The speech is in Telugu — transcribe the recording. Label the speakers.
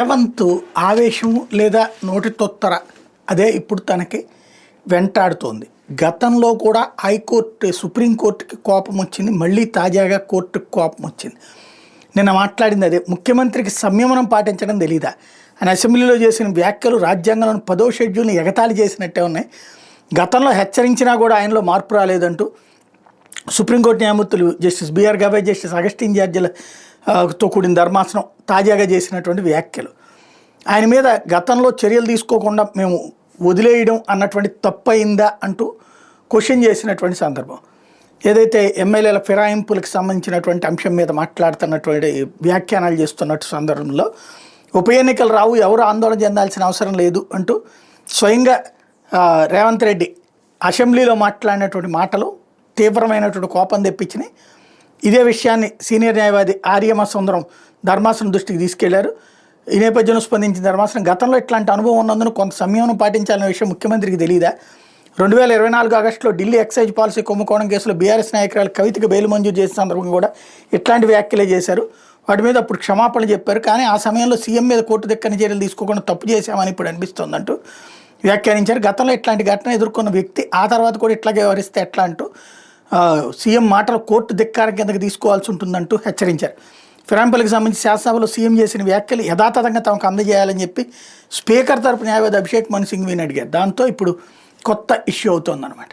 Speaker 1: రేవంత్ ఆవేశం లేదా నోటితోత్తర అదే ఇప్పుడు తనకి వెంటాడుతోంది. గతంలో కూడా హైకోర్టు సుప్రీంకోర్టుకి కోపం వచ్చింది, మళ్ళీ తాజాగా కోర్టుకి కోపం వచ్చింది. నిన్న మాట్లాడింది అదే, ముఖ్యమంత్రికి సంయమనం పాటించడం తెలీదా అని అసెంబ్లీలో చేసిన వ్యాఖ్యలు రాజ్యాంగంలోని 10వ షెడ్యూల్ని ఎగతాళి చేసినట్టే ఉన్నాయి. గతంలో హెచ్చరించినా కూడా ఆయనలో మార్పు రాలేదంటూ సుప్రీంకోర్టు న్యాయమూర్తులు justice B R Gavai, justice Augustine జార్జిలతో కూడిన ధర్మాసనం తాజాగా చేసినటువంటి వ్యాఖ్యలు ఆయన మీద గతంలో చర్యలు తీసుకోకుండా మేము వదిలేయడం అన్నటువంటి తప్పయిందా అంటూ క్వశ్చన్ చేసినటువంటి సందర్భం. ఏదైతే ఎమ్మెల్యేల ఫిరాయింపులకు సంబంధించినటువంటి అంశం మీద మాట్లాడుతున్నటువంటి వ్యాఖ్యానాలు చేస్తున్నట్టు సందర్భంలో ఉప ఎన్నికలు రావు, ఎవరు ఆందోళన చెందాల్సిన అవసరం లేదు అంటూ స్వయంగా రేవంత్ రెడ్డి అసెంబ్లీలో మాట్లాడినటువంటి మాటలు తీవ్రమైనటువంటి కోపం తెప్పించినాయి. ఇదే విషయాన్ని సీనియర్ న్యాయవాది ఆర్యమ సుందరం ధర్మాసనం దృష్టికి తీసుకెళ్లారు. ఈ నేపథ్యంలో స్పందించిన ధర్మాసనం, గతంలో ఇట్లాంటి అనుభవం ఉన్నందున కొంత సంయమనం పాటించాలనే విషయం ముఖ్యమంత్రికి తెలియదా? 2024 ఆగస్టులో ఢిల్లీ ఎక్సైజ్ పాలసీ కుంభకోణం కేసులో బీఆర్ఎస్ నాయకురాలు కవితకి బెయిల్ మంజూరు చేసిన సందర్భంగా కూడా ఇట్లాంటి వ్యాఖ్యలే చేశారు. వాటి మీద అప్పుడు క్షమాపణ చెప్పారు. కానీ ఆ సమయంలో సీఎం మీద కోర్టు దక్కని చర్యలు తీసుకోకుండా తప్పు చేశామని ఇప్పుడు అనిపిస్తోందంటూ వ్యాఖ్యానించారు. గతంలో ఇట్లాంటి ఘటన ఎదుర్కొన్న వ్యక్తి ఆ తర్వాత కూడా ఇట్లాగే వ్యవహరిస్తే ఎట్లా అంటూ సీఎం మాటలు కోర్టు ధిక్కారం కిందకి తీసుకోవాల్సి ఉంటుందంటూ హెచ్చరించారు. ఫిరాయింపులకు సంబంధించి శాసనసభలో సీఎం చేసిన వ్యాఖ్యలు యథాతథంగా తమకు అందజేయాలని చెప్పి స్పీకర్ తరపు న్యాయవాది అభిషేక్ మను సింఘ్వీని అడిగారు. దాంతో ఇప్పుడు కొత్త ఇష్యూ అవుతోందన్నమాట.